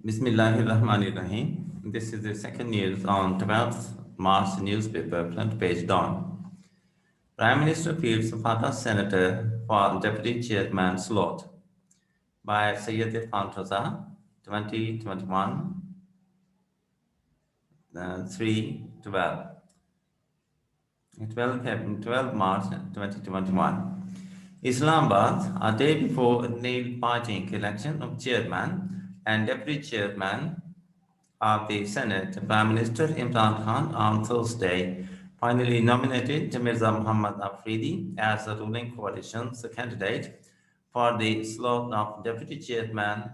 Bismillahirrahmanirrahim. This is the second news on 12th March newspaper front page dawn. Prime Minister fields Fatah Senator for Deputy Chairman slot by Sayyid Irfan Raza, 2021, 312. 12 March 2021. Islamabad, a day before nail-biting election of chairman and deputy chairman of the Senate, Prime Minister Imran Khan on Thursday finally nominated Mirza Muhammad Afridi as the ruling coalition's candidate for the slot of deputy chairman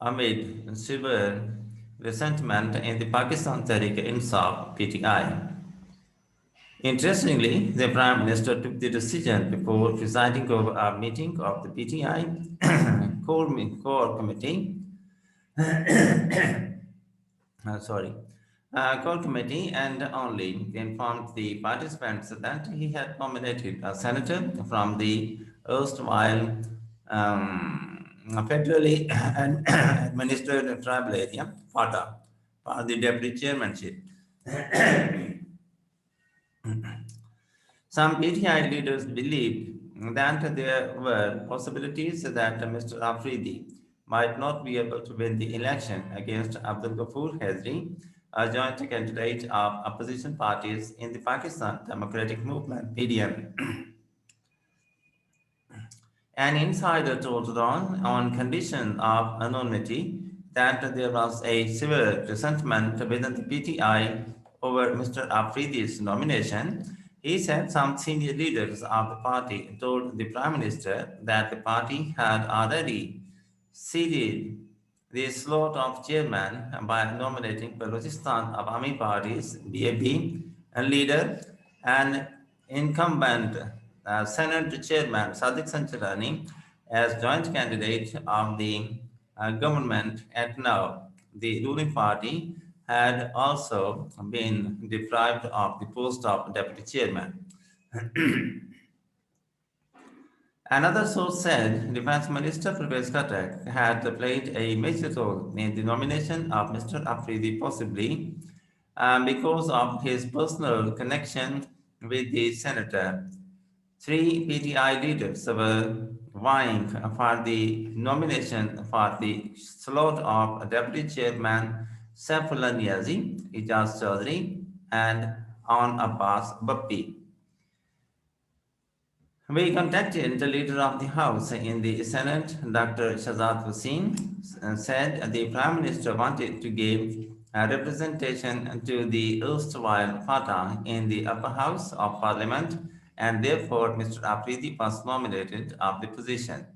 amid severe resentment in the Pakistan Tehreek-e-Insaf (PTI). Interestingly, the Prime Minister took the decision before presiding over a meeting of the PTI core committee sorry, core committee and only informed the participants that he had nominated a senator from the erstwhile federally administered tribal area, FATA, for the deputy chairmanship. Some PTI leaders believed that there were possibilities that Mr. Afridi might not be able to win the election against Abdul Ghaffur Hezri, a joint candidate of opposition parties in the Pakistan Democratic Movement (PDM). An insider told Dawn, on condition of anonymity, that there was a severe resentment within the PTI over Mr. Afridi's nomination. He said some senior leaders of the party told the Prime Minister that the party had already ceded the slot of chairman by nominating Balochistan Awami Party's BAP and leader and incumbent Senate Chairman Sadiq Sancharani as joint candidate of the government at now. The ruling party had also been deprived of the post of deputy chairman. Another source said Defense Minister Pervez Khattak had played a major role in the nomination of Mr. Afridi, possibly because of his personal connection with the senator. Three PTI leaders were vying for the nomination for the slot of Deputy Chairman Saifullah Niazi, Ijaz Chaudhry, and Aun Abbas Bappi. We contacted the leader of the House in the Senate, Dr. Shahzad Hussain, said the Prime Minister wanted to give a representation to the erstwhile Fatah in the upper house of Parliament, and therefore Mr. Afridi was nominated of the position.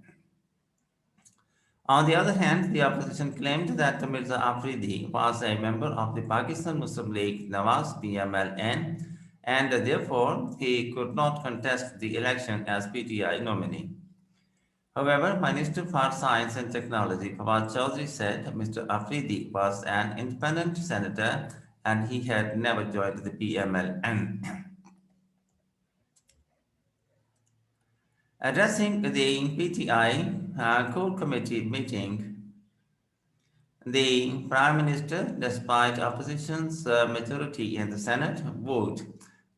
On the other hand, the opposition claimed that Mirza Afridi was a member of the Pakistan Muslim League Nawaz PMLN, and therefore he could not contest the election as PTI nominee. However, Minister for Science and Technology Fawad Chaudhry said Mr. Afridi was an independent senator and he had never joined the PMLN. Addressing the PTI core committee meeting, the Prime Minister, despite opposition's majority in the Senate, vote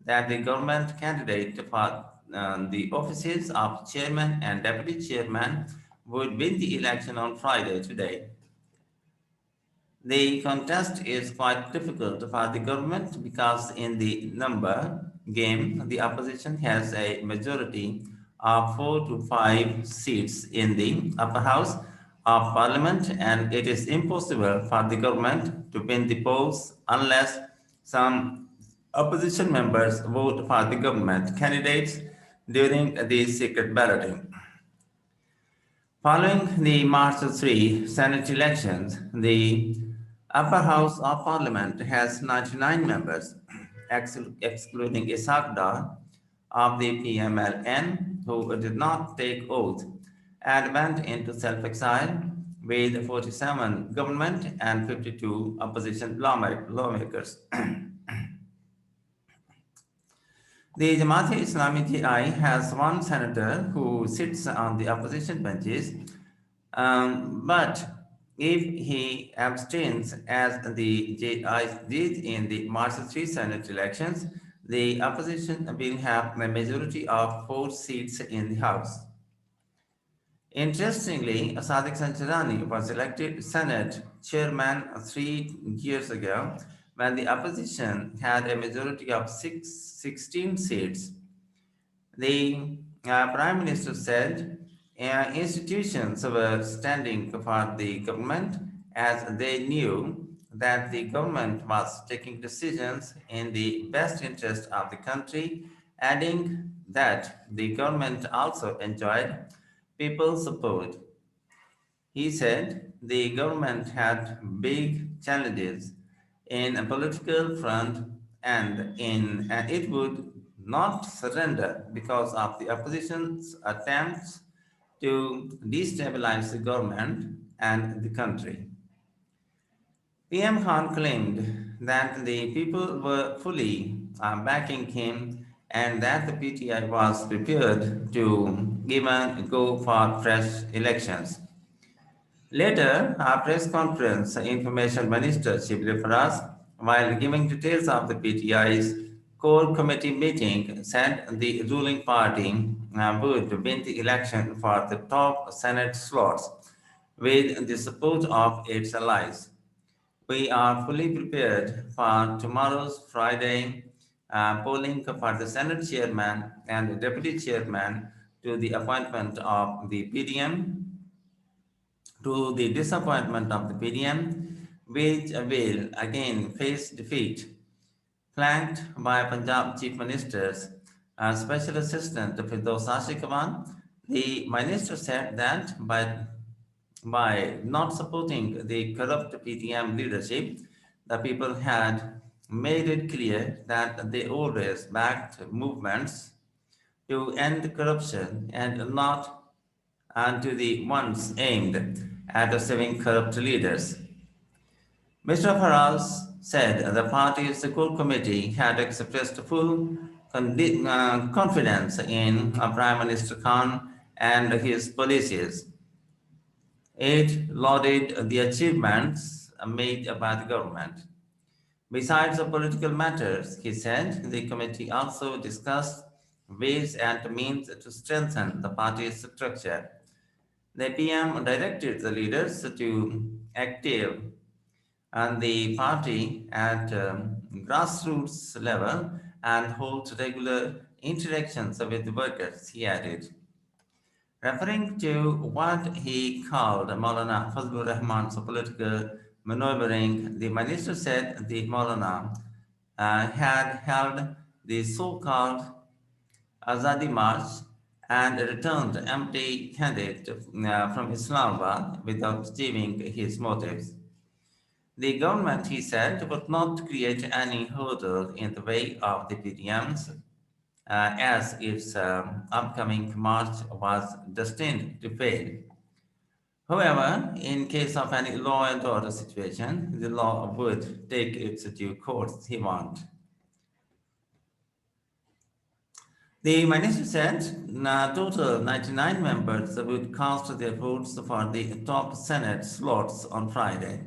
that the government candidate for the offices of chairman and deputy chairman would win the election on Friday today. The contest is quite difficult for the government because in the number game, the opposition has a majority of 4 to 5 seats in the upper house of parliament, and it is impossible for the government to win the polls unless some opposition members vote for the government candidates during the secret balloting. Following the March 3 Senate elections, the upper house of parliament has 99 members, excluding Ishaq Dar of the PMLN, who did not take oath and went into self-exile with 47 government and 52 opposition lawmakers. The Jamaat-e-Islami TI has one senator who sits on the opposition benches, but if he abstains, as the JI did in the March 3 Senate elections, the opposition will have a majority of 4 seats in the House. Interestingly, Sadiq Sanchirani was elected Senate chairman 3 years ago when the opposition had a majority of 16 seats. The Prime Minister said institutions were standing for the government as they knew that the government was taking decisions in the best interest of the country, adding that the government also enjoyed people's support. He said the government had big challenges in a political front and it would not surrender because of the opposition's attempts to destabilize the government and the country. PM Khan claimed that the people were fully backing him and that the PTI was prepared to even go for fresh elections. Later, a press conference, Information Minister Shibli Faraz, while giving details of the PTI's core committee meeting, said the ruling party would win the election for the top Senate slots with the support of its allies. We are fully prepared for tomorrow's Friday polling for the Senate chairman and deputy chairman to the appointment of the PDM to the disappointment of the PDM, which will again face defeat. Flanked by Punjab Chief Minister's Special Assistant Firdaus Ashikawan, the minister said that by not supporting the corrupt PTM leadership, the people had made it clear that they always backed movements to end corruption and to the ones aimed at saving corrupt leaders. Mr. Faraz said the party's core committee had expressed full confidence in Prime Minister Khan and his policies. It lauded the achievements made by the government. Besides the political matters, he said, the committee also discussed ways and means to strengthen the party's structure. The PM directed the leaders to active and the party at grassroots level and hold regular interactions with the workers, he added. Referring to what he called Maulana Fazlur Rahman's political maneuvering, the minister said the Maulana had held the so-called Azadi March and returned empty-handed from Islamabad without achieving his motives. The government, he said, would not create any hurdle in the way of the PDMs as its upcoming march was destined to fail. However, in case of any law and order situation, the law would take its due course, he warned. The minister said total 99 members would cast their votes for the top Senate slots on Friday.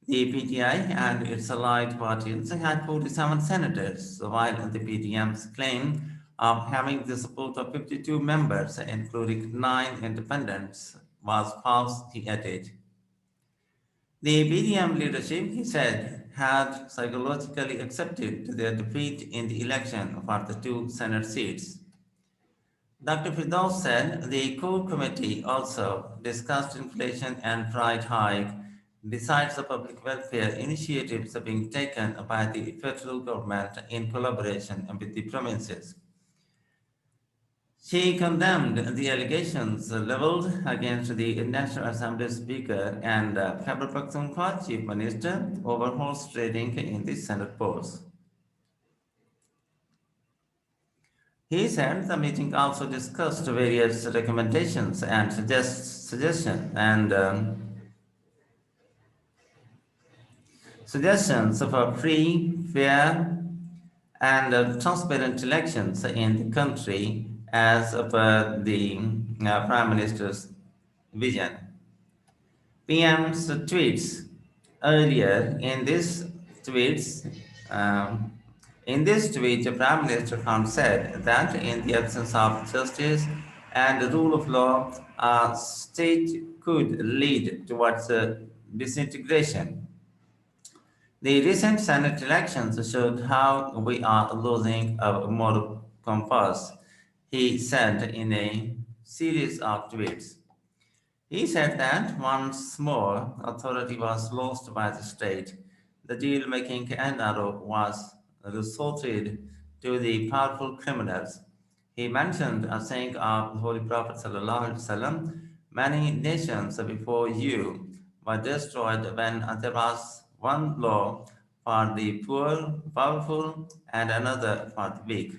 The PTI and its allied parties had 47 senators, while the PTM's claim of having the support of 52 members, including 9 independents, was false, he added. The PDM leadership, he said, had psychologically accepted their defeat in the election for the 2 Senate seats. Dr. Firdaus said the core committee also discussed inflation and price hike besides the public welfare initiatives being taken by the federal government in collaboration with the provinces. She condemned the allegations leveled against the National Assembly Speaker and Khyber Pakhtunkhwa Chief Minister over horse trading in the Senate polls. He said the meeting also discussed various recommendations and suggestions for free, fair, and transparent elections in the country as per the Prime Minister's vision. PM's tweets earlier tweets, um, in this tweet, the Prime Minister Khan said that in the absence of justice and the rule of law, a state could lead towards disintegration. The recent Senate elections showed how we are losing our moral compass, he said in a series of tweets. He said that once more authority was lost by the state. The deal making NRO was resorted to the powerful criminals. He mentioned a saying of the Holy Prophet ﷺ, many nations before you were destroyed when there was one law for the poor, powerful, and another for the weak.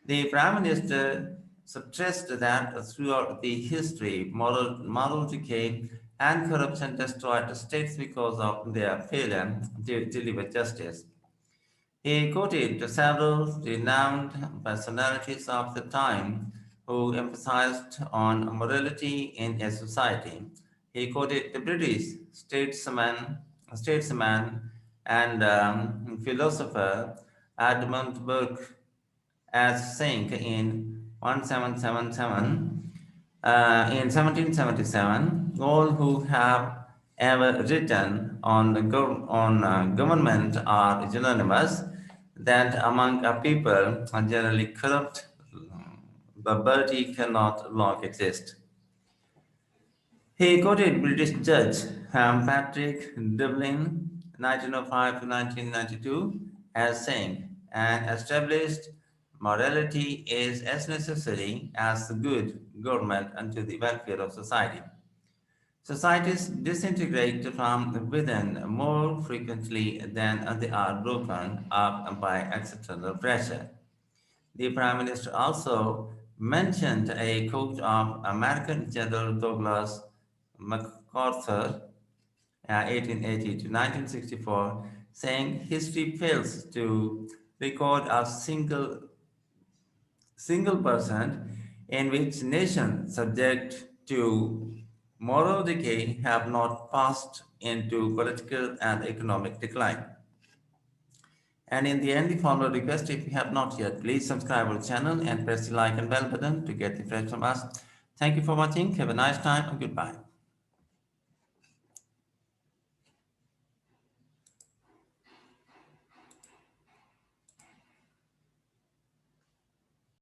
The Prime Minister stressed that throughout the history, moral decay and corruption destroyed states because of their failure to deliver justice. He quoted several renowned personalities of the time who emphasized on morality in a society. He quoted the British statesman and philosopher Edmund Burke as saying in 1777, all who have ever written on government are unanimous that among a people are generally corrupt, barbarity cannot long exist. He quoted British judge Patrick Devlin, 1905 to 1992, as saying, an established morality is as necessary as good government unto the welfare of society. Societies disintegrate from within more frequently than they are broken up by external pressure. The Prime Minister also mentioned a quote of American General Douglas MacArthur, 1880 to 1964, saying history fails to record a single person in which nations subject to moral decay have not passed into political and economic decline. And in the end, the formal request, if you have not yet, please subscribe our channel and press the like and bell button to get the fresh from us. Thank you for watching. Have a nice time and goodbye.